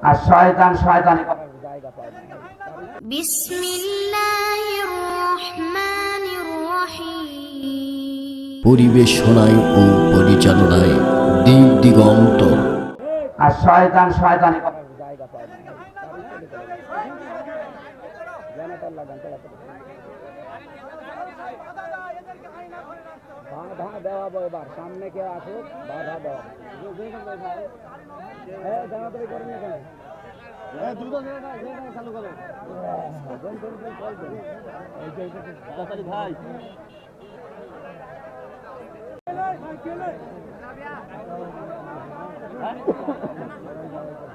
আর শয়তান শয়তানি জায়গা পায় না। বিসমিল্লাহির রহমানির রহিম। পরিবেশনায় ও পরিচালনায় দিক দিগন্তর। আর শয়তান শয়তানি জায়গা পায় না। বাধা দেওয়াবো এবার, সামনে কে আসুক বাধা দেওয়া। জানাতে করেন এখানে ভাই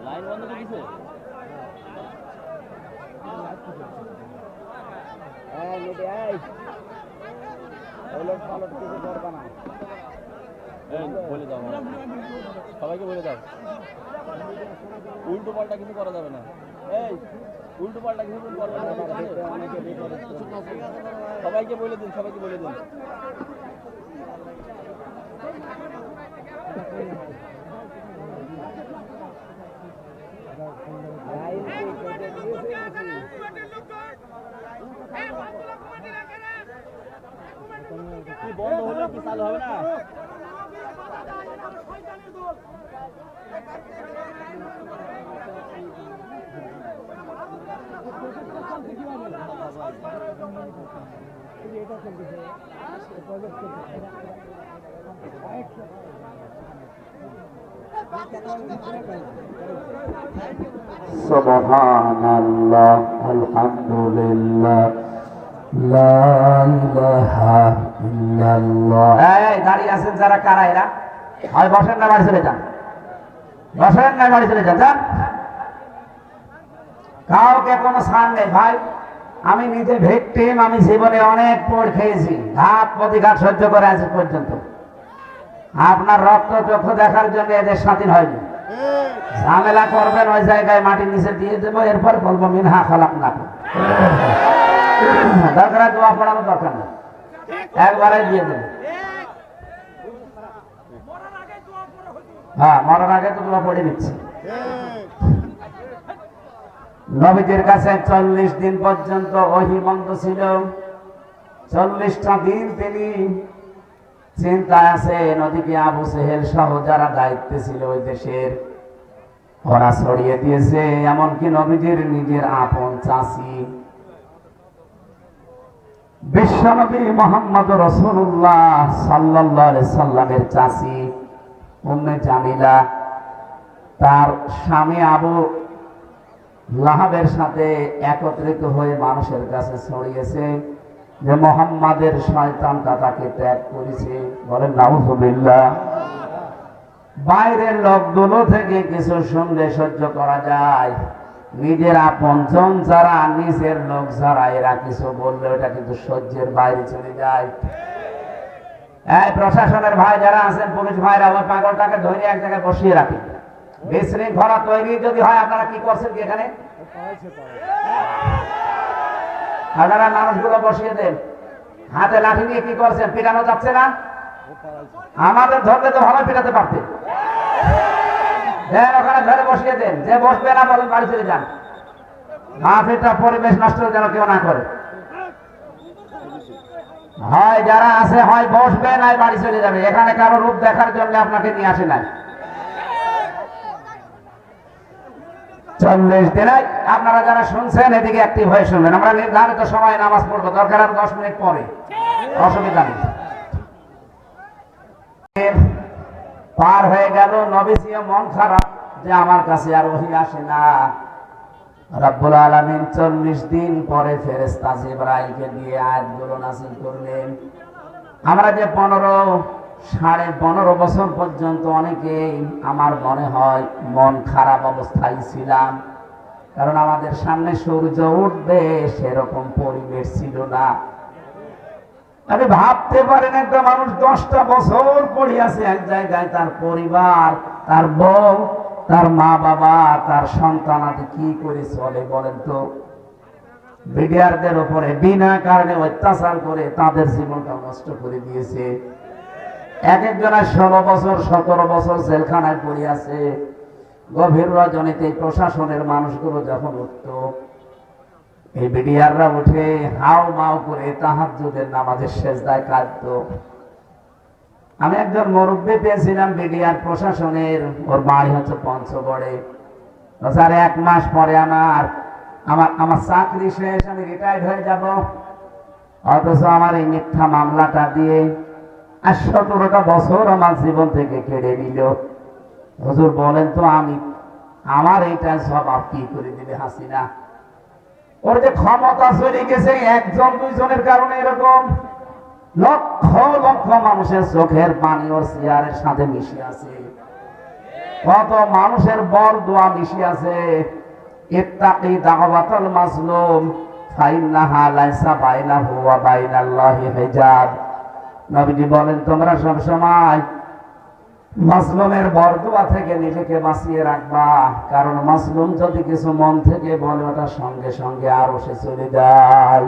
লাইন বন্ধ করে দিছে। বলে দাও, সবাইকে বলে দাও, উল্টো পাল্টা কিছু করা যাবে না। এই উল্টো পাল্টা কিছু করা যাবে না, সবাইকে বলে দিন, সবাইকে বলে দিন। কি বন্ধ হলে কি চালু হবে না? সুবহানাল্লাহ, আলহামদুলিল্লাহ, লা ইলাহা ইল্লাল্লাহ। এই দাঁড়িয়ে আছেন যারা, কারা এরা? হয় বসেন না বাড়ি চলে যান, বসেন না বাড়ি চলে যান, যান। কাউকে কোনো ছাড় নেই ভাই। আমি নিজে ভিকটিম, আমি জীবনে অনেক পড় খেয়েছি, ঘাত প্রতিঘাত সহ্য করে আছি পর্যন্ত। আপনার রক্ত চক্ষু দেখার জন্য এদের স্বাধীন হয়নি। ঝামেলা করবেন ওই জায়গায় মাটির নিচে দিয়ে দেবো, এরপর বলবো মিনহা খালাকনাকুম। দরকার দোয়া পড়ানো দরকার নেই, একবারে দিয়ে দেবে। হ্যাঁ, মরার আগে তো দোয়া পড়ে নিচ্ছি। নবীজির কাছে 40 দিন পর্যন্ত ওহী বন্ধ ছিল। 40টা দিন তিনি চিন্তায় আছেন। ওদিকে আবু সেহেল সহ যারা দায়িত্বে ছিল ওই দেশের, ওরা ছড়িয়ে দিয়েছে। এমনকি নবীজির নিজের আপন চাচি বিশ্বনবী মুহাম্মদ রাসূলুল্লাহ সাল্লাল্লাহু আলাইহি সাল্লামের চাচি উম্মে জামিলা, তার স্বামী আবু লাহাবের সাথে একত্রিত হয়ে মানুষের কাছে ছড়িয়েছে যে মুহাম্মাদের শয়তানটা তাকে ত্যাগ করেছে। বলেন নাউযুবিল্লাহ। বাইরের লোকগুলো থেকে কিছু শুনলে সহ্য করা যায়, নিজের আপনজন যারা, নিজের লোক যারা, এরা কিছু বললে ওটা কিন্তু সহ্যের বাইরে চলে যায়। এই প্রশাসনের ভাই যারা আছেন, পুলিশ ভাইরা, ওই পাগলটাকে ধরে এক জায়গায় বসিয়ে রাখেন। বিশৃঙ্খলা তৈরি যদি হয়, আপনারা কি করছেন কি এখানে? আপনারা মানুষগুলো বসিয়ে দেন, হাতে লাঠি নিয়ে কি করছেন? পিটানো যাচ্ছে না? আমাদের ধরলে তো ভালো পিটাতে পারতেন। ওখানে ধরে বসিয়ে দেন, যে বসবে না বলেন বাড়ি চলে যান। মাহফিলটা পরিবেশ নষ্ট যেন কেউ না করে। হয় যারা আছে হয় বসবে, নাই বাড়ি চলে যাবে। এখানে কারো রূপ দেখার জন্য আপনাকে নিয়ে আসে নাই। 40 দিন আপনারা যারা শুনছেন এদিকে অ্যাক্টিভ হয়ে শুনবেন। আমরা নির্ধারিত সময় নামাজ পড়বো, দরকার আর 10 মিনিট পরে, অসুবিধা নেই। পার হয়ে গেল, নবীজিও মন খারাপ যে আমার কাছে আর ওহী আসে না। রব্বুল আলামিন 40 দিন পরে ফেরেশতা জিবরাইলকে দিয়ে আয়াতগুলো নাযিল করলেন। আমরা যে 15.5 বছর পর্যন্ত অনেকেই আমার মনে হয় মন খারাপ অবস্থায় ছিলাম, কারণ আমাদের সামনে সূর্য উঠবে সেরকম পরিবেশ ছিল না। আপনি ভাবতে পারেন একটা মানুষ 10টা বছর পড়ে আছে এক জায়গায়, তার পরিবার, তার বউ, তার মা বাবা, তার সন্তানাদি কি করে চলে বলেন তো? বিডিআরদের উপরে বিনা কারণে অত্যাচার করে তাদের জীবনটা নষ্ট করে দিয়েছে। এক একজনের 16 বছর 17 বছর জেলখানায় পড়ে আছে। গভীর রজনীতে প্রশাসনের মানুষগুলো যখন উঠত, এই বিডিআররা উঠে হাও মাও করে তাহাজ্জুদের নামাজের সেজদায় কাঁদতো। আমি একজন মুরব্বী পেয়েছিলাম বিডিআর প্রশাসনের, ওর বাড়ি হচ্ছে পঞ্চগড়ে। স্যার 1 মাস পরে আমার চাকরি শেষ, আমি রিটায়ার্ড হয়ে যাব, অথচ আমার এই মিথ্যা মামলাটা দিয়ে 17টা বছর আমার জীবন থেকে কেড়ে নিল। হুজুর বলেন তো আমার এইটা জবাব কি করে দিবে হাসিনা? ওর যে ক্ষমতা চলে গেছে 1 জন 2 জনের কারণে, এরকম লক্ষ লক্ষ মানুষের চোখের পানি ওর চেয়ারের সাথে মিশে আছে, কত মানুষের বরদোয়া মিশে আছে। ইত্তাকি দাওয়াতাল মাজলুম ফাইন্নাহা লাইসা বাইনাহু ওয়া বাইনাল্লাহি হিজাব। নবীজি বলেন, তোমরা সব সময় মাজলুমের বরদোয়া থেকে নিজেকে বাঁচিয়ে রাখবা, কারণ মাজলুম যদি কিছু মন থেকে বলে ওটা সঙ্গে সঙ্গে আরশে চলে যায়।